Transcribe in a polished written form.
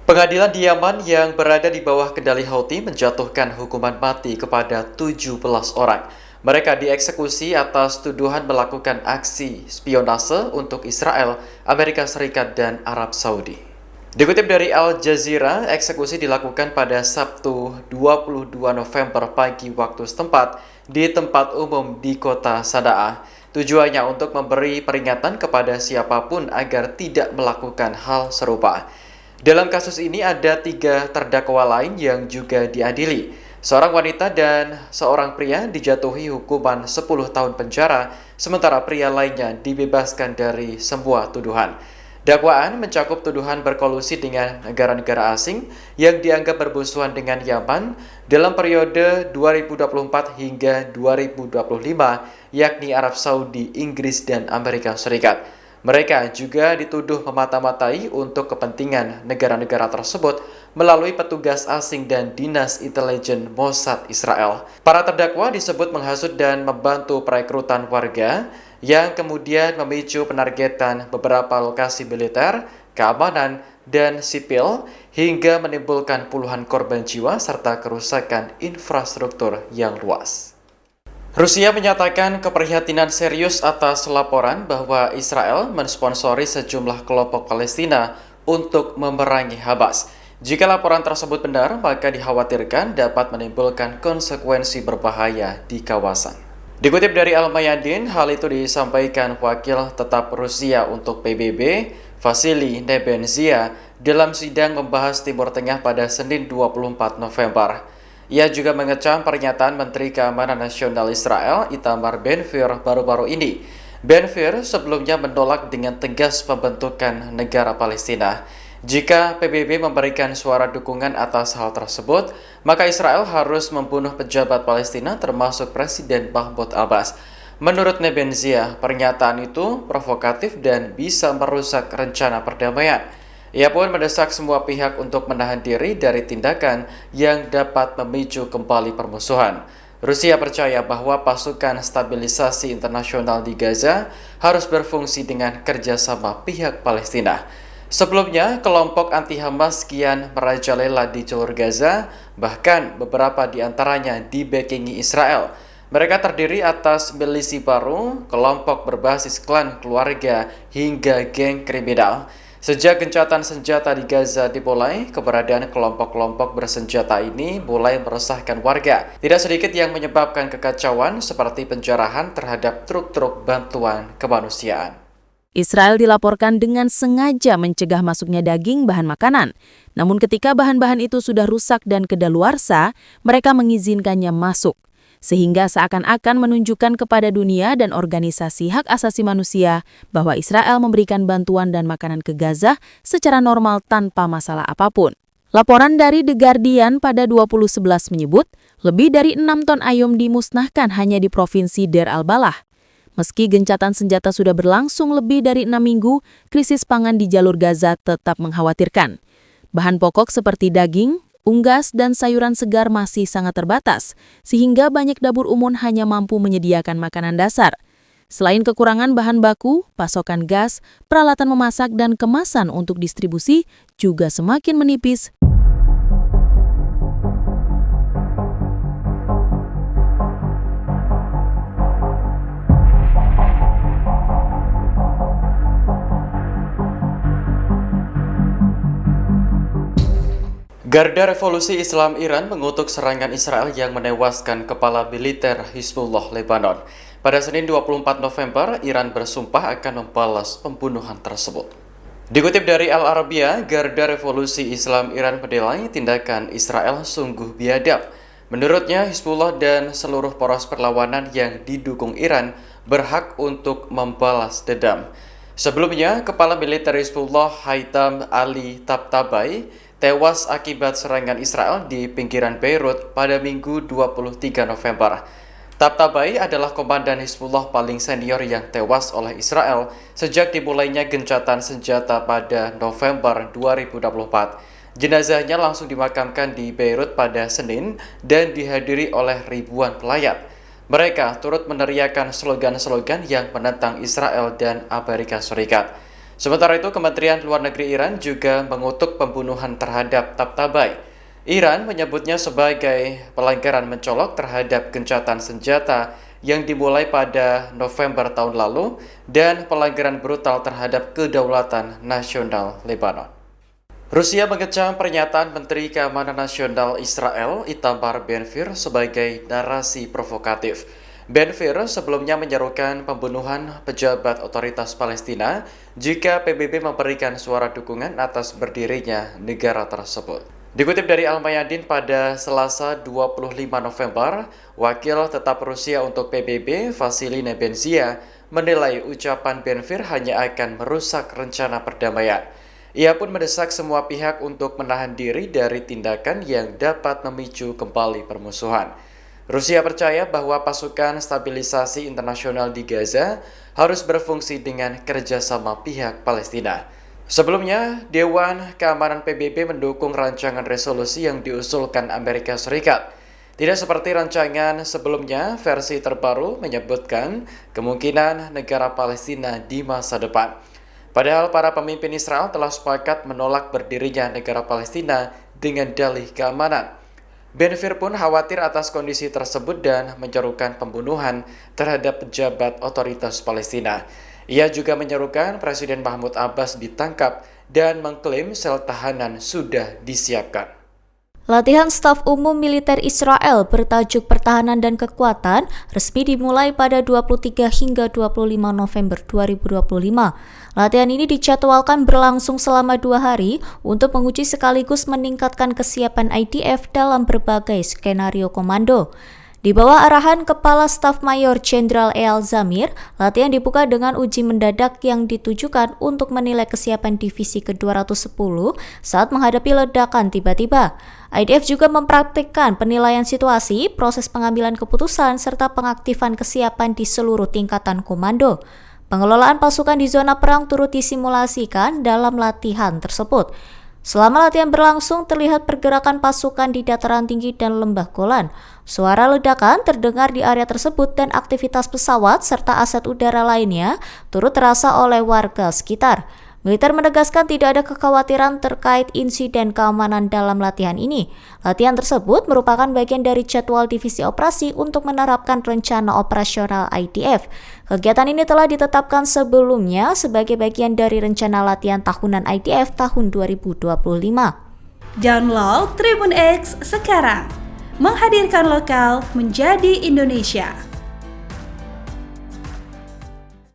Pengadilan di Yaman yang berada di bawah kendali Houthi menjatuhkan hukuman mati kepada 17 orang. Mereka dieksekusi atas tuduhan melakukan aksi spionase untuk Israel, Amerika Serikat, dan Arab Saudi. Dikutip dari Al Jazeera, eksekusi dilakukan pada Sabtu 22 November pagi waktu setempat di tempat umum di kota Sanaa. Tujuannya untuk memberi peringatan kepada siapapun agar tidak melakukan hal serupa. Dalam kasus ini ada 3 terdakwa lain yang juga diadili. Seorang wanita dan seorang pria dijatuhi hukuman 10 tahun penjara, sementara pria lainnya dibebaskan dari semua tuduhan. Dakwaan mencakup tuduhan berkolusi dengan negara-negara asing yang dianggap bermusuhan dengan Yaman dalam periode 2024 hingga 2025, yakni Arab Saudi, Inggris, dan Amerika Serikat. Mereka juga dituduh memata-matai untuk kepentingan negara-negara tersebut melalui petugas asing dan dinas intelijen Mossad Israel. Para terdakwa disebut menghasut dan membantu perekrutan warga yang kemudian memicu penargetan beberapa lokasi militer, keamanan, dan sipil hingga menimbulkan puluhan korban jiwa serta kerusakan infrastruktur yang luas. Rusia menyatakan keprihatinan serius atas laporan bahwa Israel mensponsori sejumlah kelompok Palestina untuk memerangi Hamas. Jika laporan tersebut benar, maka dikhawatirkan dapat menimbulkan konsekuensi berbahaya di kawasan. Dikutip dari Al-Mayadin, hal itu disampaikan Wakil Tetap Rusia untuk PBB, Vasily Nebenzia, dalam sidang membahas Timur Tengah pada Senin 24 November. Ia juga mengecam pernyataan Menteri Keamanan Nasional Israel, Itamar Ben-Gvir, baru-baru ini. Ben-Gvir sebelumnya menolak dengan tegas pembentukan negara Palestina. Jika PBB memberikan suara dukungan atas hal tersebut, maka Israel harus membunuh pejabat Palestina termasuk Presiden Mahmud Abbas. Menurut Nebenzia, pernyataan itu provokatif dan bisa merusak rencana perdamaian. Ia pun mendesak semua pihak untuk menahan diri dari tindakan yang dapat memicu kembali permusuhan. Rusia percaya bahwa pasukan stabilisasi internasional di Gaza harus berfungsi dengan kerjasama pihak Palestina. Sebelumnya, kelompok anti-Hamas kian merajalela di jalur Gaza, bahkan beberapa di antaranya dibackingi Israel. Mereka terdiri atas milisi baru, kelompok berbasis klan keluarga, hingga geng kriminal. Sejak gencatan senjata di Gaza dimulai, keberadaan kelompok-kelompok bersenjata ini mulai meresahkan warga. Tidak sedikit yang menyebabkan kekacauan seperti penjarahan terhadap truk-truk bantuan kemanusiaan. Israel dilaporkan dengan sengaja mencegah masuknya daging bahan makanan. Namun ketika bahan-bahan itu sudah rusak dan kedaluarsa, mereka mengizinkannya masuk. Sehingga seakan-akan menunjukkan kepada dunia dan organisasi hak asasi manusia bahwa Israel memberikan bantuan dan makanan ke Gaza secara normal tanpa masalah apapun. Laporan dari The Guardian pada 2011 menyebut, lebih dari 6 ton ayam dimusnahkan hanya di Provinsi Deir al-Balah. Meski gencatan senjata sudah berlangsung lebih dari 6 minggu, krisis pangan di jalur Gaza tetap mengkhawatirkan. Bahan pokok seperti daging, unggas, dan sayuran segar masih sangat terbatas, sehingga banyak dapur umum hanya mampu menyediakan makanan dasar. Selain kekurangan bahan baku, pasokan gas, peralatan memasak, dan kemasan untuk distribusi juga semakin menipis. Garda Revolusi Islam Iran mengutuk serangan Israel yang menewaskan kepala militer Hizbullah Lebanon. Pada Senin 24 November, Iran bersumpah akan membalas pembunuhan tersebut. Dikutip dari Al-Arabiya, Garda Revolusi Islam Iran menilai tindakan Israel sungguh biadab. Menurutnya, Hizbullah dan seluruh poros perlawanan yang didukung Iran berhak untuk membalas dendam. Sebelumnya, Kepala Militer Hizbullah Haitham Ali Tabtabai tewas akibat serangan Israel di pinggiran Beirut pada Minggu 23 November. Tabtabai adalah komandan Hizbullah paling senior yang tewas oleh Israel sejak dimulainya gencatan senjata pada November 2024. Jenazahnya langsung dimakamkan di Beirut pada Senin dan dihadiri oleh ribuan pelayat. Mereka turut meneriakan slogan-slogan yang menentang Israel dan Amerika Serikat. Sementara itu, Kementerian Luar Negeri Iran juga mengutuk pembunuhan terhadap Tabatabai. Iran menyebutnya sebagai pelanggaran mencolok terhadap gencatan senjata yang dimulai pada November tahun lalu dan pelanggaran brutal terhadap kedaulatan nasional Lebanon. Rusia mengecam pernyataan Menteri Keamanan Nasional Israel Itamar Ben-Gvir sebagai narasi provokatif. Ben-Gvir sebelumnya menyerukan pembunuhan pejabat otoritas Palestina jika PBB memberikan suara dukungan atas berdirinya negara tersebut. Dikutip dari Al-Mayadin pada Selasa 25 November, Wakil Tetap Rusia untuk PBB Vasily Nebenzia menilai ucapan Ben-Gvir hanya akan merusak rencana perdamaian. Ia pun mendesak semua pihak untuk menahan diri dari tindakan yang dapat memicu kembali permusuhan. Rusia percaya bahwa pasukan stabilisasi internasional di Gaza harus berfungsi dengan kerjasama pihak Palestina. Sebelumnya, Dewan Keamanan PBB mendukung rancangan resolusi yang diusulkan Amerika Serikat. Tidak seperti rancangan sebelumnya, versi terbaru menyebutkan kemungkinan negara Palestina di masa depan. Padahal para pemimpin Israel telah sepakat menolak berdirinya negara Palestina dengan dalih keamanan. Ben-Gvir pun khawatir atas kondisi tersebut dan menyerukan pembunuhan terhadap pejabat otoritas Palestina. Ia juga menyerukan Presiden Mahmud Abbas ditangkap dan mengklaim sel tahanan sudah disiapkan. Latihan staf umum militer Israel bertajuk Pertahanan dan Kekuatan resmi dimulai pada 23 hingga 25 November 2025. Latihan ini dijadwalkan berlangsung selama 2 hari untuk menguji sekaligus meningkatkan kesiapan IDF dalam berbagai skenario komando. Di bawah arahan Kepala Staf Mayor Jenderal Eyal Zamir, latihan dibuka dengan uji mendadak yang ditujukan untuk menilai kesiapan divisi ke-210 saat menghadapi ledakan tiba-tiba. IDF juga mempraktikkan penilaian situasi, proses pengambilan keputusan, serta pengaktifan kesiapan di seluruh tingkatan komando. Pengelolaan pasukan di zona perang turut disimulasikan dalam latihan tersebut. Selama latihan berlangsung, terlihat pergerakan pasukan di dataran tinggi dan lembah Golan. Suara ledakan terdengar di area tersebut dan aktivitas pesawat serta aset udara lainnya turut terasa oleh warga sekitar. Militer menegaskan tidak ada kekhawatiran terkait insiden keamanan dalam latihan ini. Latihan tersebut merupakan bagian dari jadwal divisi operasi untuk menerapkan rencana operasional IDF. Kegiatan ini telah ditetapkan sebelumnya sebagai bagian dari rencana latihan tahunan IDF tahun 2025. Download Tribun X sekarang, menghadirkan lokal menjadi Indonesia.